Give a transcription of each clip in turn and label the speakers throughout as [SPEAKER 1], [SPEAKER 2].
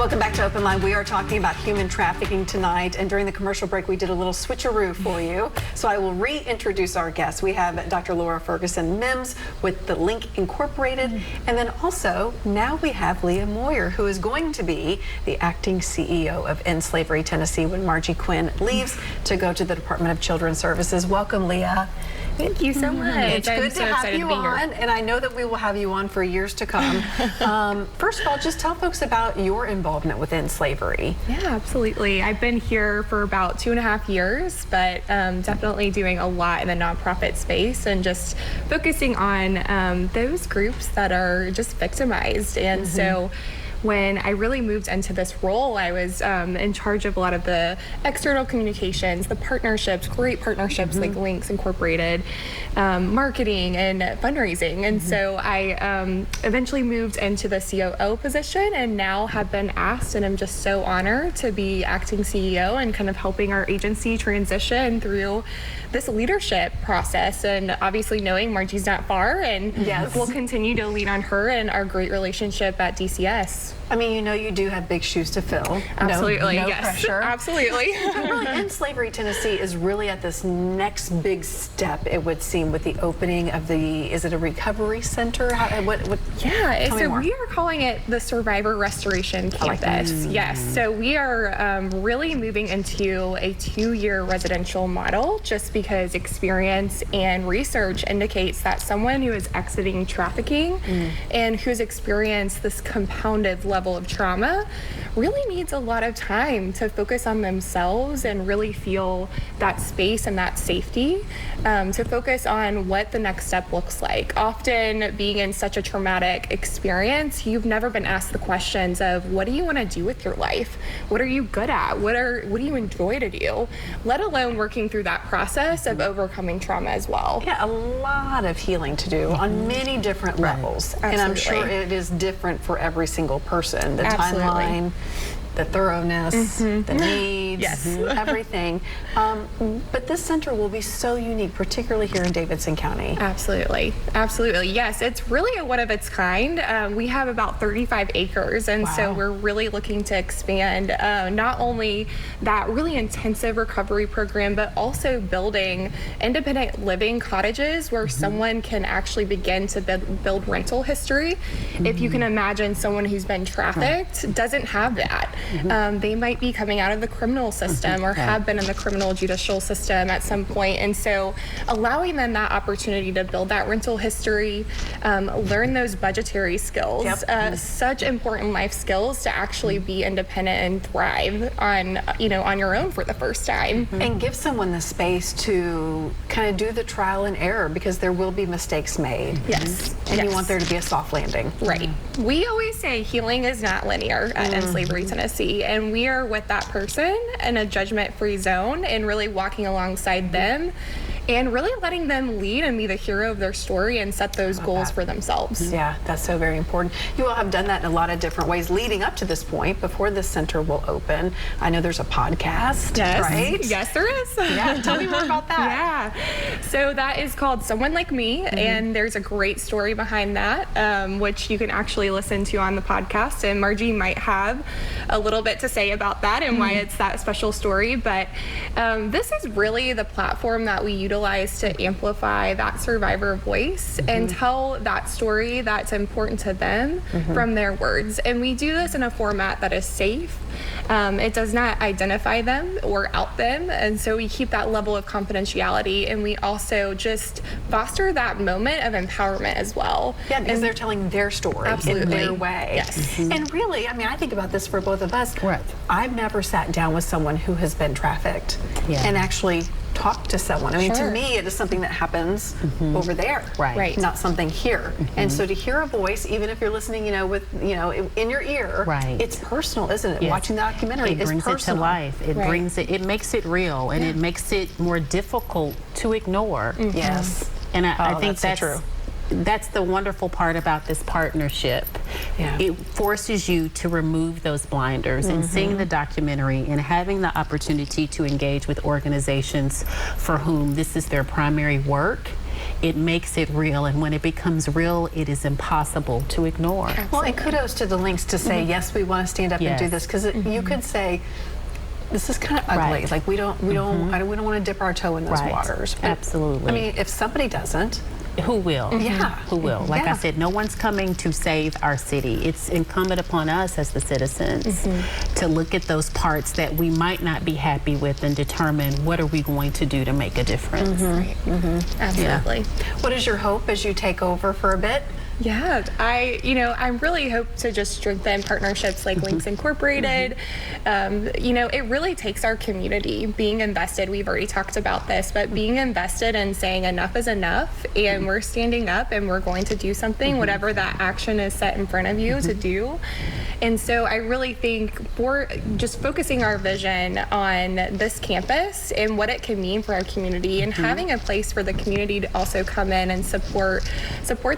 [SPEAKER 1] Welcome back to OpenLine. We are talking about human trafficking tonight, and during the commercial break we did a little switcheroo for you. So I will reintroduce our guests. We have Dr. Laura Ferguson Mims with the Link Incorporated, and then also now we have Leah Moyer, who is going to be the acting CEO of End Slavery Tennessee when Margie Quinn leaves to go to the Department of Children's Services. Welcome, Leah.
[SPEAKER 2] Thank you so much.
[SPEAKER 1] It's good to have you on, and I know that we will have you on for years to come. First of all, just tell folks about your involvement within slavery.
[SPEAKER 2] Yeah, absolutely. I've been here for about 2.5 years, but definitely doing a lot in the nonprofit space and just focusing on those groups that are just victimized. And so when I really moved into this role, I was in charge of a lot of the external communications, the partnerships, great partnerships like Links Incorporated, marketing and fundraising. And so I eventually moved into the COO position and now have been asked, and I'm just so honored to be acting CEO and kind of helping our agency transition through this leadership process. And obviously knowing Margie's not far, and we'll continue to lean on her and our great relationship at DCS.
[SPEAKER 1] I mean, you know, you do have big shoes to fill.
[SPEAKER 2] Absolutely,
[SPEAKER 1] no
[SPEAKER 2] yes.
[SPEAKER 1] pressure.
[SPEAKER 2] Absolutely.
[SPEAKER 1] Really, End Slavery Tennessee is really at this next big step, it would seem, with the opening of the, is it a recovery center?
[SPEAKER 2] Yeah, so we are calling it the Survivor Restoration Campus. Yes, so we are really moving into a 2-year residential model just because experience and research indicates that someone who is exiting trafficking and who's experienced this compounded level of trauma really needs a lot of time to focus on themselves and really feel that space and that safety to focus on what the next step looks like. Often being in such a traumatic experience, you've never been asked the questions of what do you want to do with your life? What are you good at? What do you enjoy to do? Let alone working through that process of overcoming trauma as well.
[SPEAKER 1] Yeah, a lot of healing to do on many different levels.
[SPEAKER 2] Absolutely.
[SPEAKER 1] And I'm sure it is different for every single person. The timeline, the thoroughness, the needs, everything. But this center will be so unique, particularly here in Davidson County.
[SPEAKER 2] Absolutely. Absolutely. Yes, it's really a one of its kind. We have about 35 acres, and so we're really looking to expand not only that really intensive recovery program, but also building independent living cottages where someone can actually begin to build rental history. If you can imagine someone who's been trafficked doesn't have that. They might be coming out of the criminal system or have been in the criminal judicial system at some point. And so allowing them that opportunity to build that rental history, learn those budgetary skills, such important life skills to actually be independent and thrive on, on your own for the first time.
[SPEAKER 1] And give someone the space to kind of do the trial and error, because there will be mistakes made. And you want there to be a soft landing.
[SPEAKER 2] Right. We always say healing is not linear at End Slavery Tennessee, and we are with that person in a judgment-free zone and really walking alongside them and really letting them lead and be the hero of their story and set those goals for themselves.
[SPEAKER 1] Yeah, that's so very important. You all have done that in a lot of different ways leading up to this point, before this center will open. I know there's a podcast, right?
[SPEAKER 2] Yes, there is.
[SPEAKER 1] Yeah, tell me more about that.
[SPEAKER 2] Yeah, so that is called Someone Like Me, and there's a great story behind that, which you can actually listen to on the podcast, and Margie might have a little bit to say about that and why it's that special story. But this is really the platform that we utilize to amplify that survivor voice and tell that story that's important to them from their words. And we do this in a format that is safe. It does not identify them or out them, and so we keep that level of confidentiality, and we also just foster that moment of empowerment as well.
[SPEAKER 1] Yeah, because they're telling their story in their way.
[SPEAKER 2] Yes.
[SPEAKER 1] And really, I mean, I think about this for both of us. I've never sat down with someone who has been trafficked and actually talk to someone. I mean, to me, it is something that happens over there, not something here. And so to hear a voice, even if you're listening, with, in your ear, it's personal, isn't it? Watching the documentary is personal.
[SPEAKER 3] It brings it to life. It brings it. It makes it real, and it makes it more difficult to ignore.
[SPEAKER 1] Yes.
[SPEAKER 3] And I think that's true. That's the wonderful part about this partnership. It forces you to remove those blinders, and seeing the documentary and having the opportunity to engage with organizations for whom this is their primary work it makes it real. And when it becomes real, it is impossible to ignore.
[SPEAKER 1] Well, and kudos to the links to say, yes, we want to stand up and do this, because you could say, this is kind of ugly. Like we don't want to dip our toe in those waters. But,
[SPEAKER 3] absolutely.
[SPEAKER 1] I mean, if somebody doesn't,
[SPEAKER 3] who will?
[SPEAKER 1] Yeah.
[SPEAKER 3] Who will? Like I said, no one's coming to save our city. It's incumbent upon us as the citizens to look at those parts that we might not be happy with and determine what are we going to do to make a difference.
[SPEAKER 2] Absolutely.
[SPEAKER 1] Yeah. What is your hope as you take over for a bit?
[SPEAKER 2] Yeah, I really hope to just strengthen partnerships like Links Incorporated. It really takes our community being invested. We've already talked about this, but being invested and saying enough is enough, and we're standing up and we're going to do something, whatever that action is set in front of you to do. And so I really think for just focusing our vision on this campus and what it can mean for our community, and having a place for the community to also come in and support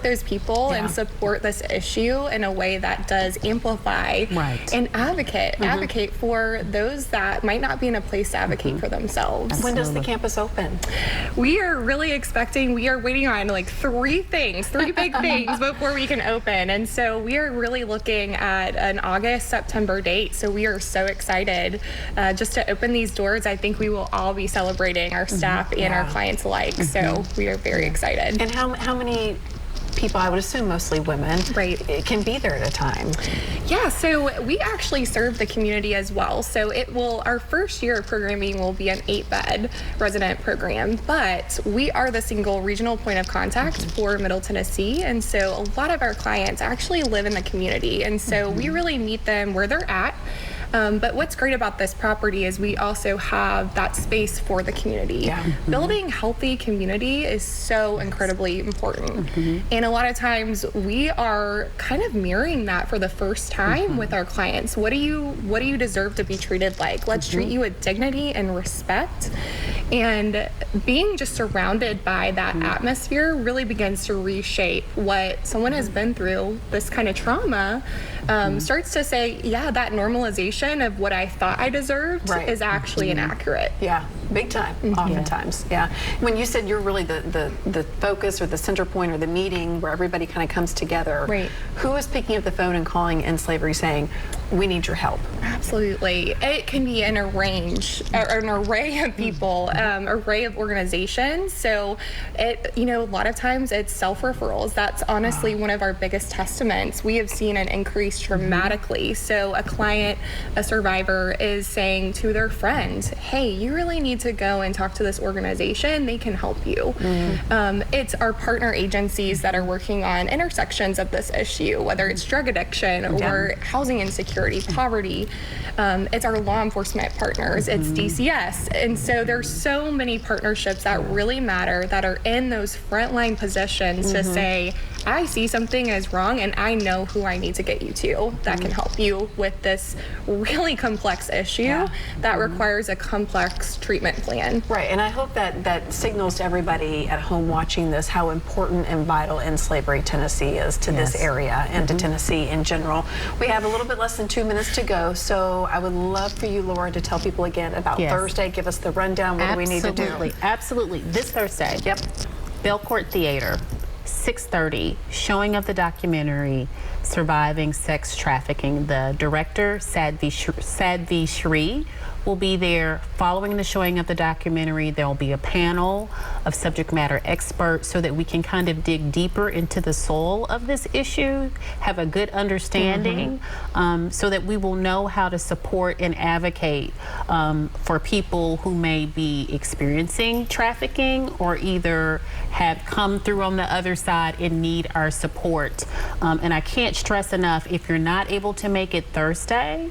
[SPEAKER 2] those people and support this issue in a way that does amplify and advocate for those that might not be in a place to advocate for themselves.
[SPEAKER 1] When does the campus open?
[SPEAKER 2] We are waiting on like three big things before we can open. And so we are really looking at an August, September date. So we are so excited just to open these doors. I think we will all be celebrating our staff and our clients alike. So we are very excited.
[SPEAKER 1] And how many people, I would assume mostly women, can be there at a time?
[SPEAKER 2] Yeah, so we actually serve the community as well. So our first year of programming will be an 8-bed resident program, but we are the single regional point of contact for Middle Tennessee. And so a lot of our clients actually live in the community. And so we really meet them where they're at. But what's great about this property is we also have that space for the community. Building healthy community is so incredibly important. And a lot of times we are kind of mirroring that for the first time with our clients. What do you deserve to be treated like? Let's treat you with dignity and respect. And being just surrounded by that atmosphere really begins to reshape what someone has been through, this kind of trauma, starts to say, yeah, that normalization of what I thought I deserved is actually inaccurate.
[SPEAKER 1] Yeah, big time, oftentimes. Yeah. When you said you're really the focus or the center point or the meeting where everybody kind of comes together, who is picking up the phone and calling End Slavery saying, we need your help?
[SPEAKER 2] Absolutely. It can be an array of people, array of organizations. So a lot of times it's self-referrals. That's honestly one of our biggest testaments. We have seen an increase dramatically. So a client, a survivor is saying to their friend, hey, you really need to go and talk to this organization. They can help you. It's our partner agencies that are working on intersections of this issue, whether it's drug addiction or housing insecurity, poverty. It's our law enforcement partners. It's DCS. And so there's so many partnerships that really matter that are in those frontline positions to say, I see something as wrong and I know who I need to get you to that can help you with this really complex issue that requires a complex treatment plan.
[SPEAKER 1] Right, and I hope that signals to everybody at home watching this how important and vital End Slavery Tennessee is to this area and to Tennessee in general. We have a little bit less than 2 minutes to go, so I would love for you, Laura, to tell people again about Thursday. Give us the rundown. What do we need to do?
[SPEAKER 3] Absolutely. This Thursday. Belcourt Theater. 6:30, showing of the documentary Surviving Sex Trafficking. The director, Sadvi Shri, will be there. Following the showing of the documentary, there will be a panel of subject matter experts so that we can kind of dig deeper into the soul of this issue, have a good understanding, so that we will know how to support and advocate for people who may be experiencing trafficking or either have come through on the other side and need our support. And I can't stress enough, if you're not able to make it Thursday,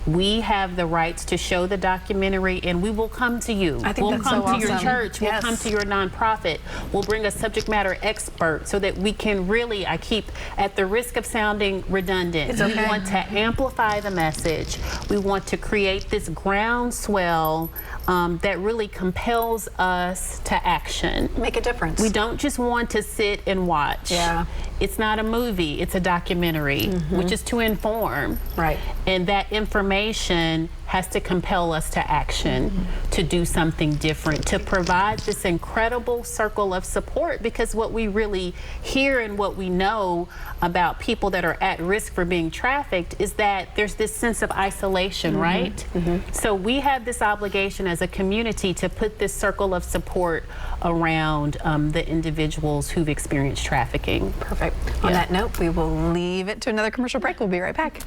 [SPEAKER 3] we have the rights to show the documentary, and we will come to you.
[SPEAKER 1] I think
[SPEAKER 3] we'll come to your church.
[SPEAKER 1] Yes.
[SPEAKER 3] We'll come to your nonprofit. We'll bring a subject matter expert so that we can really, I keep, at the risk of sounding redundant, we want to amplify the message. We want to create this groundswell that really compels us to action.
[SPEAKER 1] Make a difference.
[SPEAKER 3] We don't just want to sit and watch. it's not a movie, it's a documentary, which is to inform.
[SPEAKER 1] Right.
[SPEAKER 3] And that information has to compel us to action, to do something different, to provide this incredible circle of support, because what we really hear and what we know about people that are at risk for being trafficked is that there's this sense of isolation, right? So we have this obligation as a community to put this circle of support around the individuals who've experienced trafficking.
[SPEAKER 1] Perfect. On that note, we will leave it to another commercial break. We'll be right back.